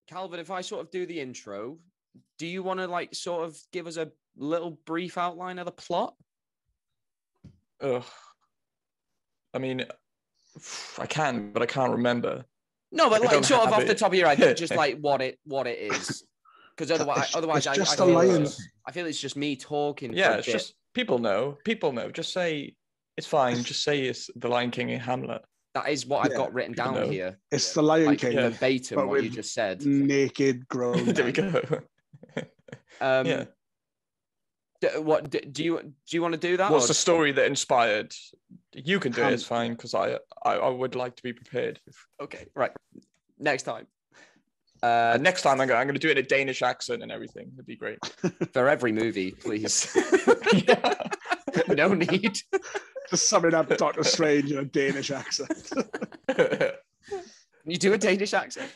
Calvin, if I sort of do the intro, do you want to like sort of give us a little brief outline of the plot? Ugh. I mean, I can, but I can't remember. No, but like sort of off the top of your head, just like what it is. Because otherwise, it's just I the lions. I feel it's just me talking. Yeah, it's just people know. People know. Just say it's fine. Just say it's the Lion King in Hamlet. That is what I've got written down here. It's the Lion King, verbatim what you just said. Naked grown. There we go. Yeah. What do you want to do that? What's the story that inspired? You can do it. It's fine because I would like to be prepared. Okay, right. Next time. Next time I'm going to do it in a Danish accent and everything. It'd be great. For every movie, please. No need. Just summing up Doctor Strange in a Danish accent. You do a Danish accent?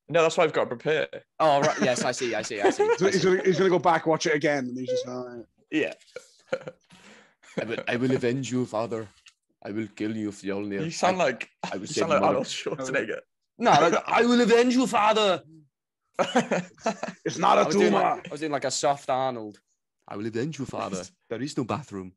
No, that's why I've got to prepare. Oh, right. Yes, I see. He's going to go back, watch it again, and he's just yeah. I will avenge you, father. I will kill you, Fjolnir. You sound like Arnold Schwarzenegger. No, I will avenge you, father. It's not a tumor. I was doing like a soft Arnold. I will avenge you, father. There is no bathroom.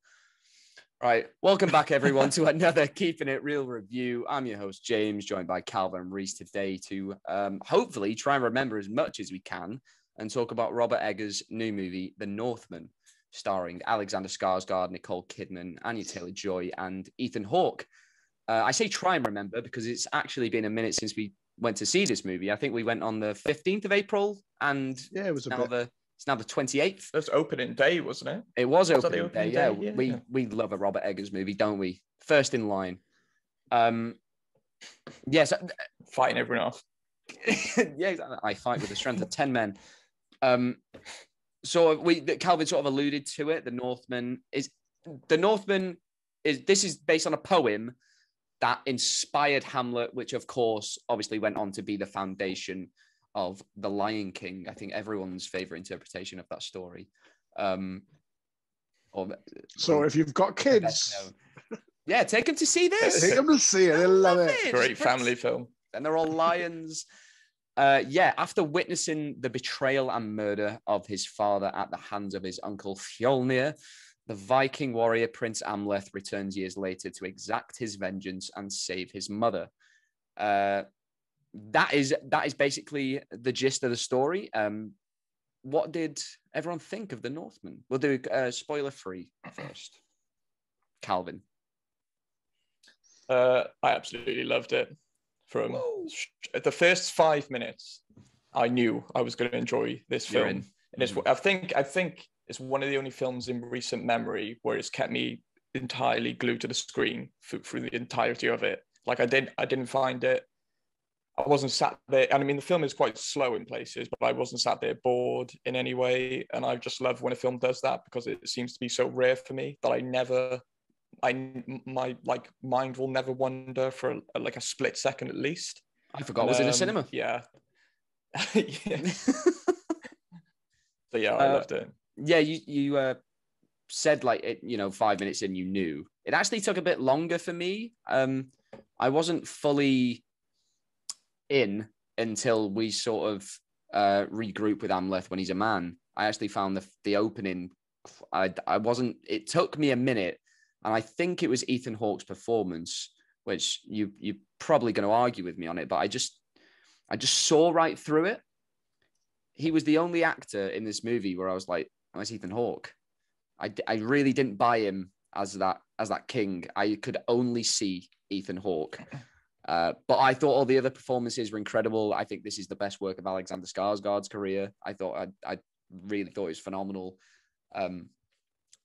Right. Welcome back, everyone, to another Keeping It Real review. I'm your host, James, joined by Calvin and Rhys today to hopefully try and remember as much as we can and talk about Robert Eggers' new movie, The Northman, starring Alexander Skarsgård, Nicole Kidman, Anya Taylor-Joy, and Ethan Hawke. I say try and remember because it's actually been a minute since we went to see this movie. I think we went on the 15th of April, and it was it's now the 28th. It was opening day, wasn't it? It was opening day, yeah. We love a Robert Eggers movie, don't we? First in line. Yes. Fighting everyone off. Yeah, exactly. I fight with the strength of 10 men. So Calvin sort of alluded to it. The Northman is based on a poem that inspired Hamlet, which of course obviously went on to be the foundation of The Lion King. I think everyone's favorite interpretation of that story. So if you've got kids, yeah, take them to see this. Take them to see it. They love it. Great family film. And they're all lions. After witnessing the betrayal and murder of his father at the hands of his uncle Fjolnir, the Viking warrior Prince Amleth returns years later to exact his vengeance and save his mother. That is basically the gist of the story. What did everyone think of The Northman? We'll do spoiler-free first. Calvin. I absolutely loved it. From the first 5 minutes, I knew I was going to enjoy this film. And it's, I think it's one of the only films in recent memory where it's kept me entirely glued to the screen through the entirety of it. Like I didn't find it. I wasn't sat there, and I mean the film is quite slow in places, but I wasn't sat there bored in any way. And I just love when a film does that because it seems to be so rare for me that my mind will never wander for like a split second at least. I forgot it was in a cinema. Yeah. Yeah. So yeah, I loved it. Yeah, you said like it, 5 minutes in you knew. It actually took a bit longer for me. I wasn't fully in until we sort of regroup with Amleth when he's a man. I actually found the opening. It took me a minute, and I think it was Ethan Hawke's performance, which you're probably going to argue with me on it, but I just saw right through it. He was the only actor in this movie where I was like, oh, it's Ethan Hawke. I really didn't buy him as that king. I could only see Ethan Hawke. But I thought all the other performances were incredible. I think this is the best work of Alexander Skarsgård's career. I really thought it was phenomenal.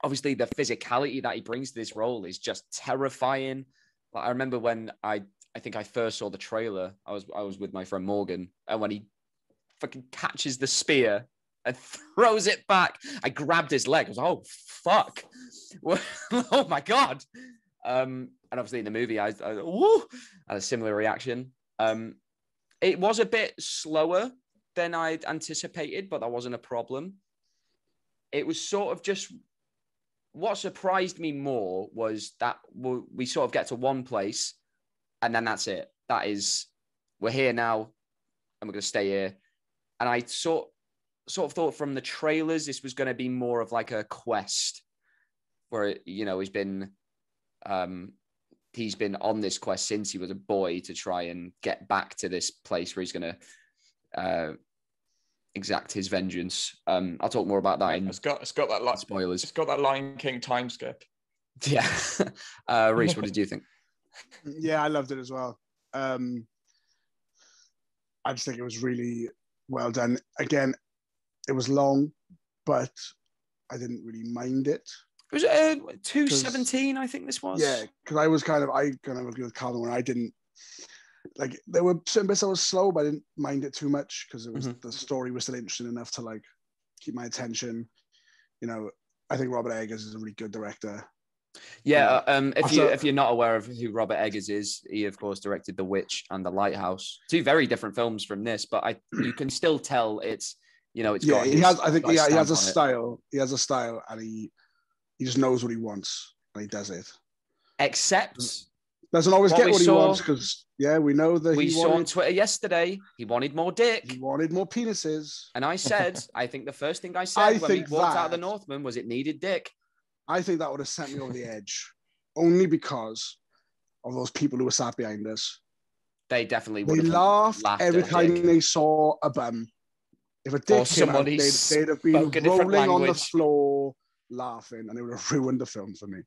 Obviously, the physicality that he brings to this role is just terrifying. Like, I remember when I think I first saw the trailer. I was with my friend Morgan, and when he fucking catches the spear and throws it back, I grabbed his leg. I was like, oh fuck, oh my god. And obviously in the movie, I had a similar reaction. It was a bit slower than I'd anticipated, but that wasn't a problem. It was sort of just, what surprised me more was that we sort of get to one place and then that's it. That is we're here now, and we're going to stay here. And I sort of thought from the trailers this was going to be more of like a quest, where he's been on this quest since he was a boy to try and get back to this place where he's going to exact his vengeance. I'll talk more about that. It's got that line. Spoilers. It's got that Lion King time skip. Yeah. Rhys, what did you think? Yeah, I loved it as well. I just think it was really well done. Again, it was long, but I didn't really mind it. It was 2:17, I think this was. Yeah, because I kind of agree with Calvin when I didn't like. There were certain bits that was slow, but I didn't mind it too much because it was the story was still interesting enough to like keep my attention. I think Robert Eggers is a really good director. Yeah, if you're not aware of who Robert Eggers is, he of course directed The Witch and The Lighthouse, two very different films from this, but you can still tell it's it's got. He has a style. He has a style, and he just knows what he wants, and he does it. Except doesn't always get what he wants because we know that we saw on Twitter yesterday he wanted more dick. He wanted more penises, and I said, I think the first thing I said when we walked out of the Northman was it needed dick. I think that would have sent me over the edge, only because of those people who were sat behind us. They definitely would have laughed every time they saw a bum. If a dick came out, they'd have been rolling on the floor laughing, and it would have ruined the film for me.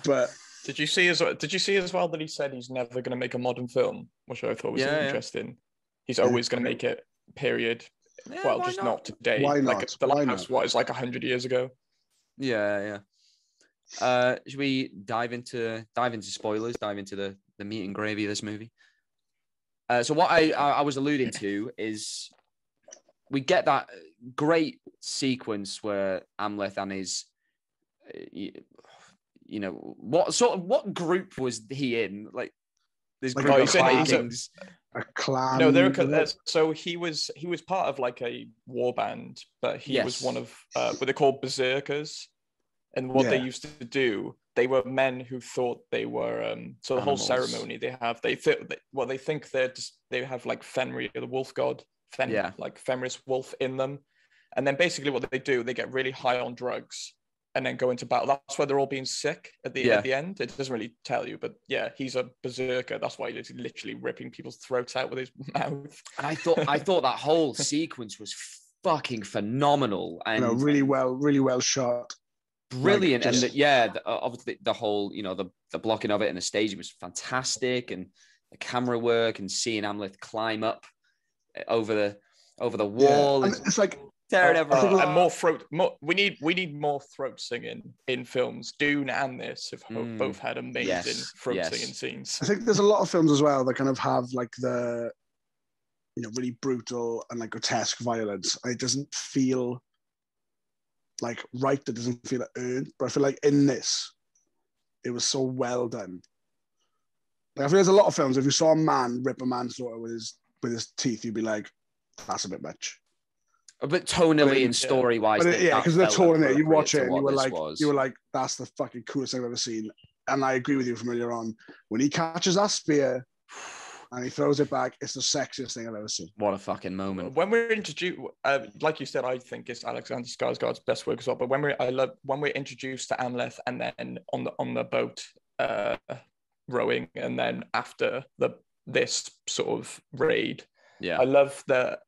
But did you see as well that he said he's never going to make a modern film, which I thought was interesting. He's always going to make it. Period. Yeah, just not today. Why not? Like the Lighthouse was like 100 years ago. Yeah. Should we dive into spoilers? Dive into the meat and gravy of this movie. So what I was alluding to is we get that great sequence where Amleth and his, what group was he in? Like this group of Vikings. A clan. No, so he was part of like a war band, but he was one of what they're called berserkers. And what they used to do, they were men who thought they were. So the whole ceremony they think they have like Fenrir, the wolf god, like Fenris wolf in them, and then basically what they do, they get really high on drugs and then go into battle. That's why they're all being sick at the end. It doesn't really tell you, but he's a berserker. That's why he's literally ripping people's throats out with his mouth. And I thought that whole sequence was fucking phenomenal and really well shot. Brilliant. And obviously the whole, the blocking of it and the staging was fantastic, and the camera work and seeing Amleth climb up over the wall. And it's like tearing everyone and more throat. We need more throat singing in films. Dune and this have both had amazing throat singing scenes. I think there's a lot of films as well that kind of have like the really brutal and like grotesque violence. And it doesn't feel like right, that doesn't feel earned, but I feel like in this it was so well done. Like I feel there's a lot of films, if you saw a man rip a man's throat with his teeth, you'd be like, that's a bit much. A bit tonally and story wise. Because the tone in it, you watch it and you were like, that's the fucking coolest thing I've ever seen. And I agree with you from earlier on. When he catches that spear and he throws it back, it's the sexiest thing I've ever seen. What a fucking moment. When we're introduced, like you said, I think it's Alexander Skarsgård's best work as well. But when we're introduced to Amleth and then on the boat rowing, and then after this sort of raid, I love that.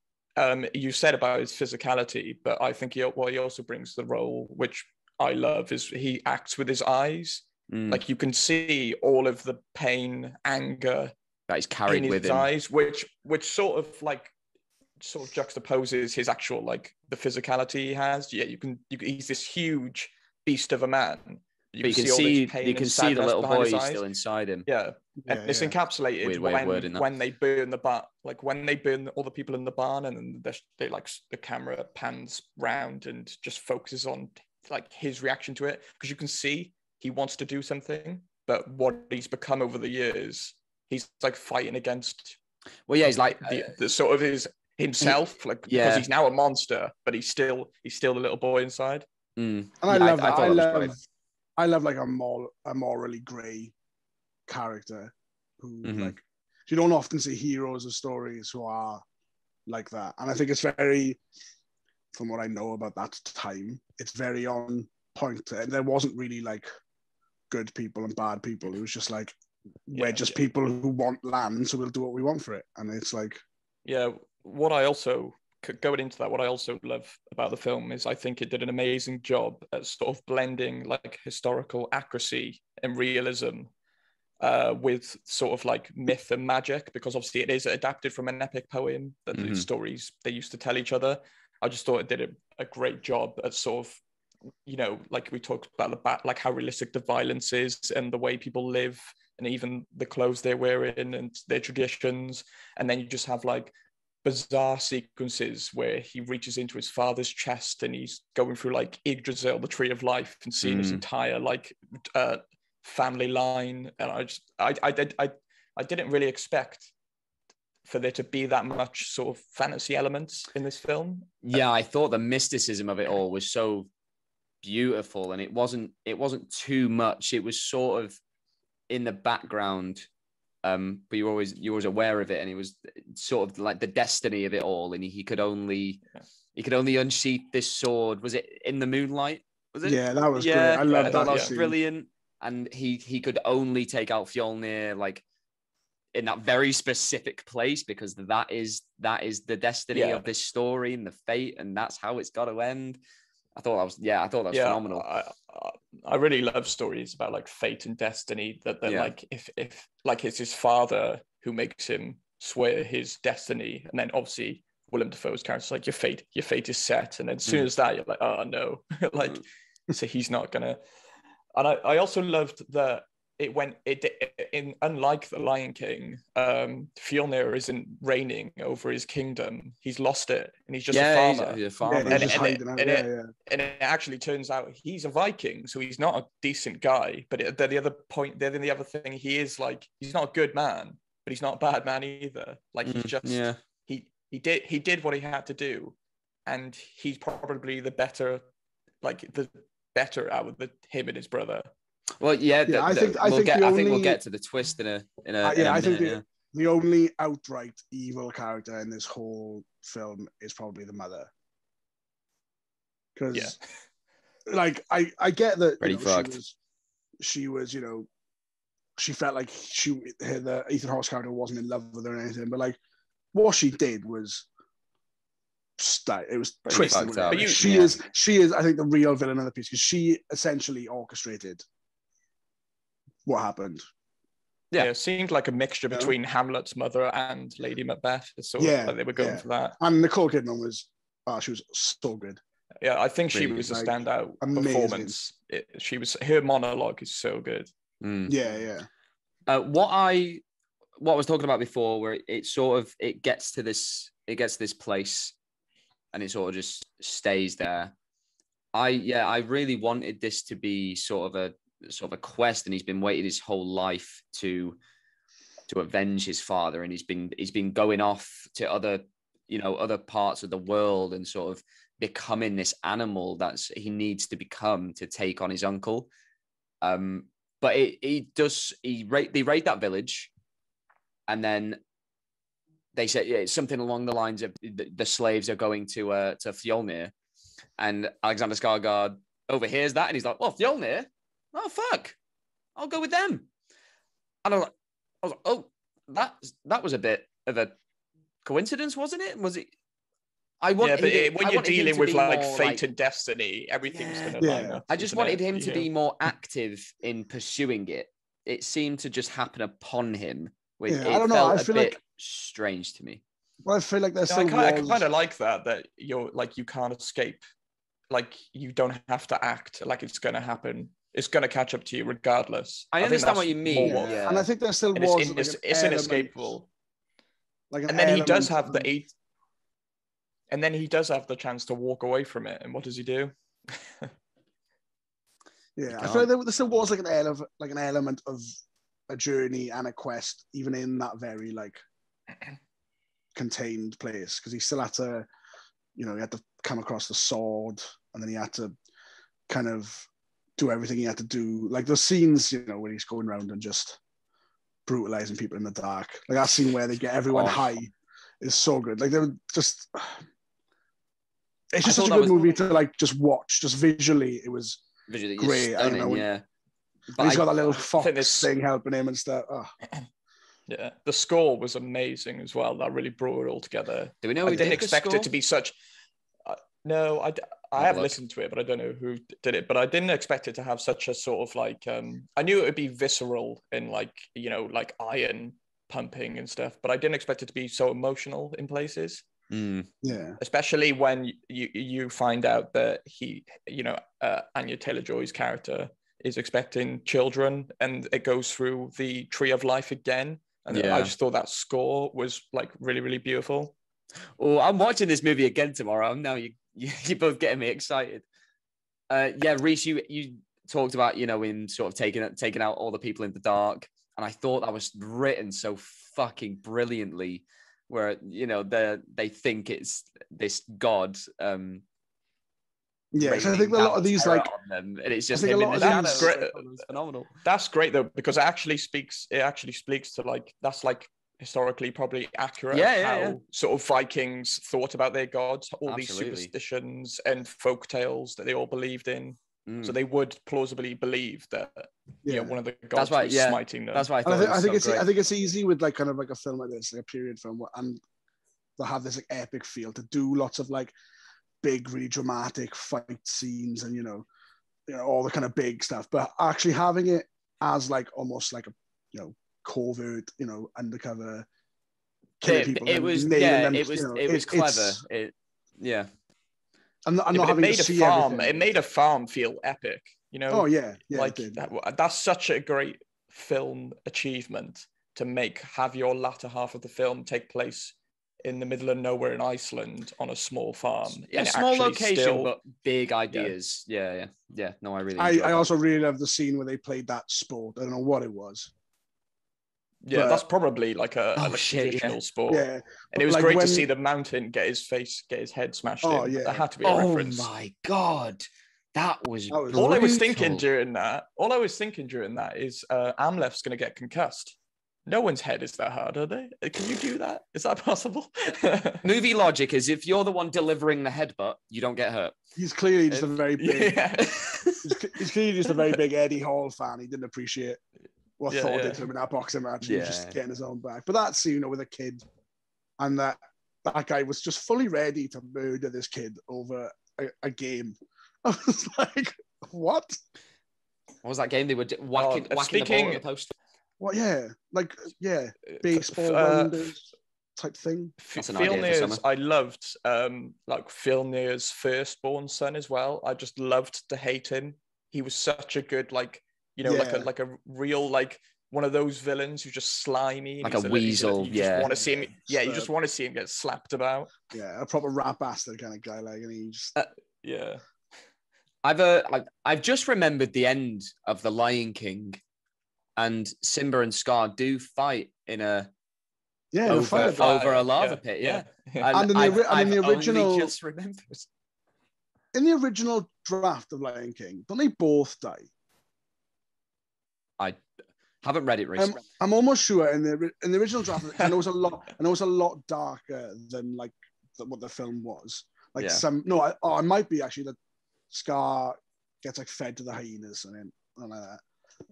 You said about his physicality, but I think what he also brings to the role, which I love, is he acts with his eyes. Like you can see all of the pain, anger that he's carried in with his him. eyes, which sort of juxtaposes his actual like the physicality he has. Yeah, he's this huge beast of a man. You can see the little boy still inside him. Yeah, and it's encapsulated when they burn the barn, like when they burn all the people in the barn, and they like the camera pans round and just focuses on like his reaction to it, because you can see he wants to do something, but what he's become over the years, he's like fighting against. Well, yeah, he's like the sort of his himself, because he's now a monster, but he's still the little boy inside. And I love that. I love like a morally grey character who like You don't often see heroes of stories who are like that. And I think it's very, from what I know about that time, it's very on point. And there wasn't really like good people and bad people. It was just like, we're just people who want land, so we'll do what we want for it. And it's like... Yeah, what I also, going into that, what I also love about the film is I think it did an amazing job at sort of blending like historical accuracy and realism with sort of like myth and magic, because obviously it is adapted from an epic poem that the stories they used to tell each other. I just thought it did a great job at sort of, you know, like we talked about like how realistic the violence is and the way people live and even the clothes they're wearing and their traditions. And then you just have like bizarre sequences where he reaches into his father's chest and he's going through like Yggdrasil, the tree of life, and seeing his entire like family line. And I didn't really expect for there to be that much sort of fantasy elements in this film. Yeah, I thought the mysticism of it all was so beautiful, and it wasn't too much. It was sort of in the background, but you're always aware of it, and it was sort of like the destiny of it all. And he could only unsheath this sword. Was it in the moonlight? Was it? Yeah, that was great. I love that. That was brilliant. And he could only take out Fjolnir like in that very specific place, because that is the destiny of this story and the fate, and that's how it's got to end. I thought that was phenomenal. I really love stories about like fate and destiny that like if like it's his father who makes him swear his destiny, and then obviously Willem Dafoe's character's like, your fate is set, and then as soon as that you're like, oh no, like so he's not gonna. And I also loved that unlike the Lion King, Fjolnir isn't reigning over his kingdom. He's lost it, and he's just a farmer. He's a farmer. And it actually turns out he's a Viking, so he's not a decent guy. But the other thing, he is like, he's not a good man, but he's not a bad man either. Like he's just he did what he had to do, and he's probably the better out of him and his brother. Well, I think we'll get to the twist in a minute. The only outright evil character in this whole film is probably the mother, because like I get that she was she felt like the Ethan Hawke's character wasn't in love with her or anything, but like what she did was it was twisted. But she is I think the real villain of the piece, because she essentially orchestrated what happened. Yeah, it seemed like a mixture between Hamlet's mother and Lady Macbeth. So like they were going for that. And Nicole Kidman was so good. Yeah, I think she was a standout performance. Her monologue is so good. Yeah. What I was talking about before, where it gets to this place, and it sort of just stays there. I really wanted this to be sort of a quest, and he's been waiting his whole life to avenge his father, and he's been going off to other parts of the world and sort of becoming this animal he needs to become to take on his uncle. But they raid that village, and then they say it's something along the lines of the slaves are going to Fjolnir, and Alexander Skarsgård overhears that, and he's like, "Well, Fjolnir? Oh fuck, I'll go with them." And I was like, "Oh, that was a bit of a coincidence, wasn't it? Was it?" When you're dealing with like fate and destiny, everything's going to line up. I just wanted him to be more active in pursuing it. It seemed to just happen upon him. I don't know. I feel like strange to me. Well, I feel like there's I kind of like that you're like, you can't escape. Like you don't have to act like it's going to happen. It's going to catch up to you regardless. I understand what you mean. And I think there still was it's inescapable. And then he does have the chance to walk away from it. And what does he do? I feel like there still was like an element of a journey and a quest, even in that very like contained place, because he still had to, he had to come across the sword, and then he had to kind of do everything he had to do. Like those scenes, where he's going around and just brutalizing people in the dark. Like that scene where they get everyone high is so good. Like they were just. It's just such a good movie to like just watch. Just visually, it was great. Stunning, yeah. But he's got that little fox thing helping him and stuff. Oh. Yeah, the score was amazing as well. That really brought it all together. Do we know? I didn't expect it to be such. No, I have listened to it, but I don't know who did it. But I didn't expect it to have such a sort of like. I knew it would be visceral and like like iron pumping and stuff, but I didn't expect it to be so emotional in places. Yeah, especially when you find out that he, Anya Taylor-Joy's character is expecting children, and it goes through the Tree of Life again. And I just thought that score was like really, really beautiful. Oh, I'm watching this movie again tomorrow. Now you're both getting me excited. Rhys, you talked about in sort of taking out all the people in the dark, and I thought that was written so fucking brilliantly. Where they think it's this god. So I think a lot of these like, them, and it's just him in the shadows. It's phenomenal. That's great though, because it actually speaks to like that's like historically probably accurate. How sort of Vikings thought about their gods, all these superstitions and folk tales that they all believed in. So they would plausibly believe that one of the gods was smiting them. That's why I think it's easy with like kind of like a film like this, like a period film, and to have this like epic feel, to do lots of like big, really dramatic fight scenes and all the kind of big stuff, but actually having it as like almost like a covert, undercover killing people. It was clever. I'm not but having it made to see a farm. everything. It made a farm feel epic. Oh yeah, like that's such a great film achievement to have your latter half of the film take place in the middle of nowhere in Iceland on a small farm. Yeah, small location, but big ideas. Yeah. No, I also really love the scene where they played that sport. I don't know what it was. Yeah, that's probably like a traditional sport. Yeah, and it was great to see the mountain get his head smashed in. Yeah, that had to be a reference. Oh my god, that was all I was thinking during that. All I was thinking during that is Amleth's going to get concussed. No one's head is that hard, are they? Can you do that? Is that possible? Movie logic is if you're the one delivering the headbutt, you don't get hurt. He's clearly just a very big. Yeah. he's clearly just a very big Eddie Hall fan. He didn't appreciate what Thor did to him in that boxing match. He was just getting his own back. But that scene with a kid, and that guy was just fully ready to murder this kid over a game. I was like, what? What was that game? They were whacking the ball at the post. What? Yeah, baseball type thing. Fjolnir's, I loved like Fjolnir's firstborn son as well. I just loved to hate him. He was such a good like a real like one of those villains who's just slimy, like a weasel. You just want to see him. Yeah, you just want to see him get slapped about. Yeah, a proper rat bastard kind of guy. Like, and he just I've just remembered the end of The Lion King, and Simba and Scar do fight in a over a lava pit. Yeah. And in the original, just remembered. In the original draft of Lion King, don't they both die? I haven't read it recently. I'm almost sure in the original draft, I know it's a lot darker than like what the film was. Like it might be actually that Scar gets like fed to the hyenas and like that.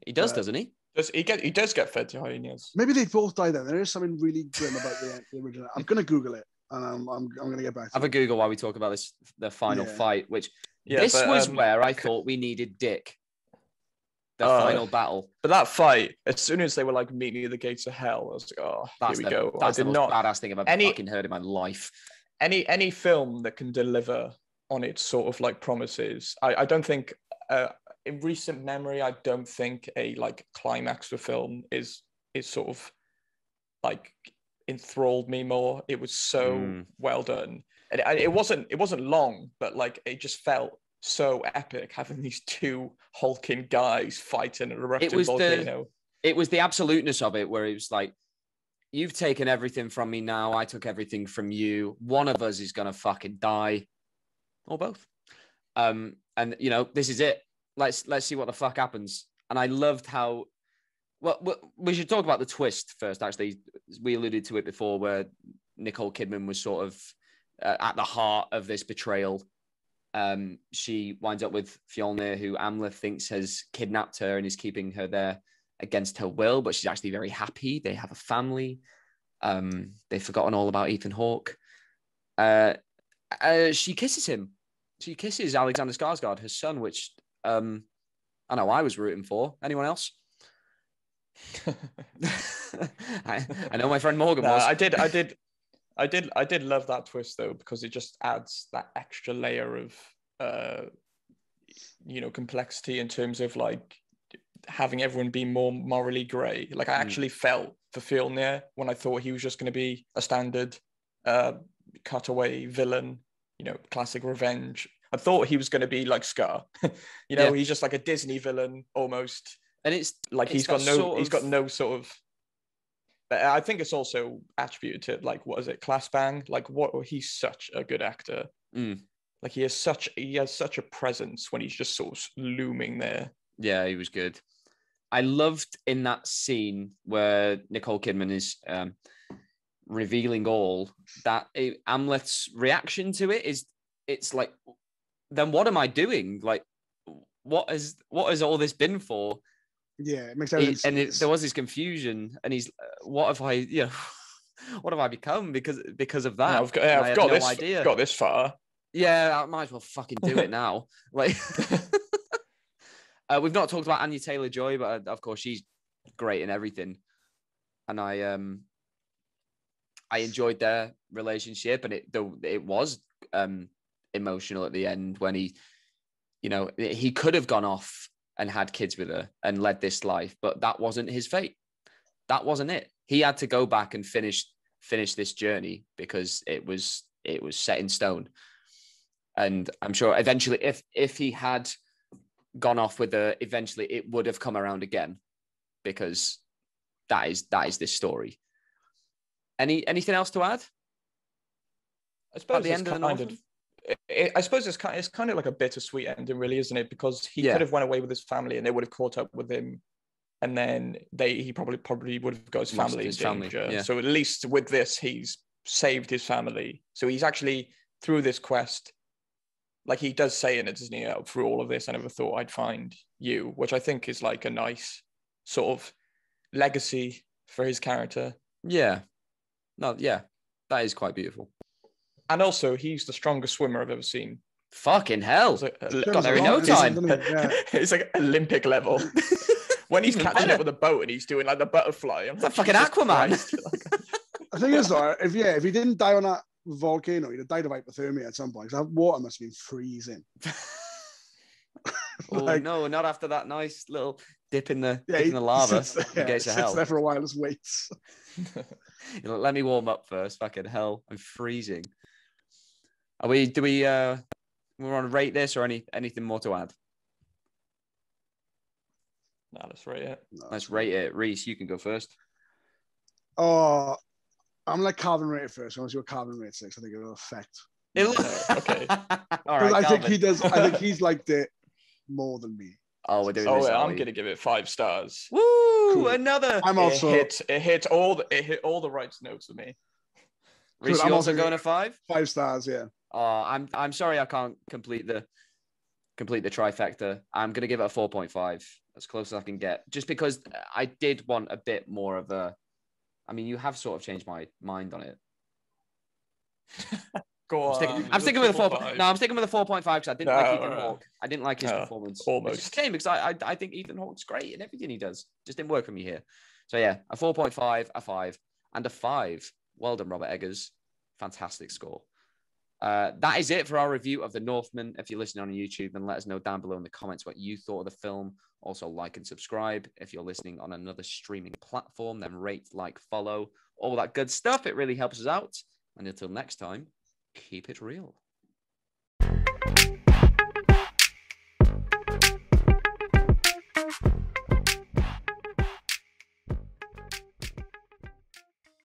He does, doesn't he? He does get fed to hyenas. Maybe they both die then. There is something really grim about the original. I'm gonna Google it and I'm gonna get back to Have a Google while we talk about the final fight, which was where I thought we needed Dick. The final battle. But that fight, as soon as they were like meeting at the gates of hell, I was like, here we go. That's the most badass thing I've ever fucking heard in my life. Any film that can deliver on its sort of like promises, I don't think in recent memory, I don't think a like climax to a film is sort of like enthralled me more. It was so well done, and it wasn't long, but like it just felt so epic having these two hulking guys fighting an erupting volcano. It was the absoluteness of it, where it was like, you've taken everything from me now, I took everything from you. One of us is gonna fucking die, or both. And this is it. Let's see what the fuck happens. And I loved how Well, we should talk about the twist first. Actually, we alluded to it before, where Nicole Kidman was sort of at the heart of this betrayal. She winds up with Fjolnir, who Amleth thinks has kidnapped her and is keeping her there against her will, but she's actually very happy. They have a family. They've forgotten all about Ethan Hawke. She kisses him. She kisses Alexander Skarsgård, her son, which I know I was rooting for. Anyone else? I know my friend Morgan was. I did love that twist though, because it just adds that extra layer of complexity in terms of like having everyone be more morally grey. Like I actually felt for Fjolnir when I thought he was just going to be a standard cutaway villain, classic revenge. I thought he was going to be like Scar. He's just like a Disney villain almost. And it's like he's got no sort of. But I think it's also attributed to like, what is it, class bang? Like he's such a good actor. Like he has such a presence when he's just sort of looming there. Yeah, he was good. I loved in that scene where Nicole Kidman is revealing all that. Amleth's reaction to it is, it's like, then what am I doing? Like, what has all this been for? Yeah, it makes sense. There was this confusion, and he's, what have I, what have I become because of that? Yeah, I've got this far. Yeah, I might as well fucking do it now. Like, we've not talked about Anya Taylor-Joy, but of course she's great in everything, and I enjoyed their relationship, and it was emotional at the end when he could have gone off and had kids with her and led this life, but that wasn't his fate. That wasn't it. He had to go back and finish this journey because it was set in stone. And I'm sure eventually, if he had gone off with her, eventually it would have come around again, because that is this story. Anything else to add? I suppose at the end of the Northman? I suppose it's kind of like a bittersweet ending, really, isn't it? Because he could have went away with his family, and they would have caught up with him, and then he probably would have got his family in danger. Yeah. So at least with this, he's saved his family. So he's actually, through this quest, like he does say in it, doesn't he? Through all of this, I never thought I'd find you, which I think is like a nice sort of legacy for his character. Yeah. No, yeah, that is quite beautiful. And also, he's the strongest swimmer I've ever seen. Fucking hell. Got there in no time. It's like Olympic level. When he's catching up with a boat and he's doing like the butterfly. I'm like, fucking Aquaman. The thing is, though, if he didn't die on that volcano, he'd have died of hypothermia at some point. That water must have been freezing. No, not after that nice little dip in the lava. Sits there for a while, just waits. Let me warm up first. Fucking hell, I'm freezing. Do we want to rate this or anything more to add? No, let's rate it. Let's rate it. Rhys, you can go first. Oh, I'm like Calvin rated first. I want to see what Calvin rates it. I think it'll affect. Okay. All right, I think he does. I think he's liked it more than me. Oh, we're doing this. I'm going to give it 5 stars. Woo! Cool. Another. I'm also. It hit all the right notes for me. Rhys, you also going to 5? 5 stars, yeah. Oh, I'm sorry I can't complete the trifecta. I'm going to give it a 4.5, as close as I can get, just because I did want a bit more of a. I mean, you have sort of changed my mind on it. Go on. I'm sticking with a 4. No, I'm sticking with a 4.5 because I didn't like Ethan Hawke. I didn't like his performance. Almost. It's a shame because I think Ethan Hawke's great in everything he does. Just didn't work for me here. So yeah, a 4.5, a 5, and a 5. Well done, Robert Eggers. Fantastic score. That is it for our review of The Northman. If you're listening on YouTube, then let us know down below in the comments what you thought of the film. Also, like and subscribe. If you're listening on another streaming platform, then rate, like, follow, all that good stuff. It really helps us out. And until next time, keep it real.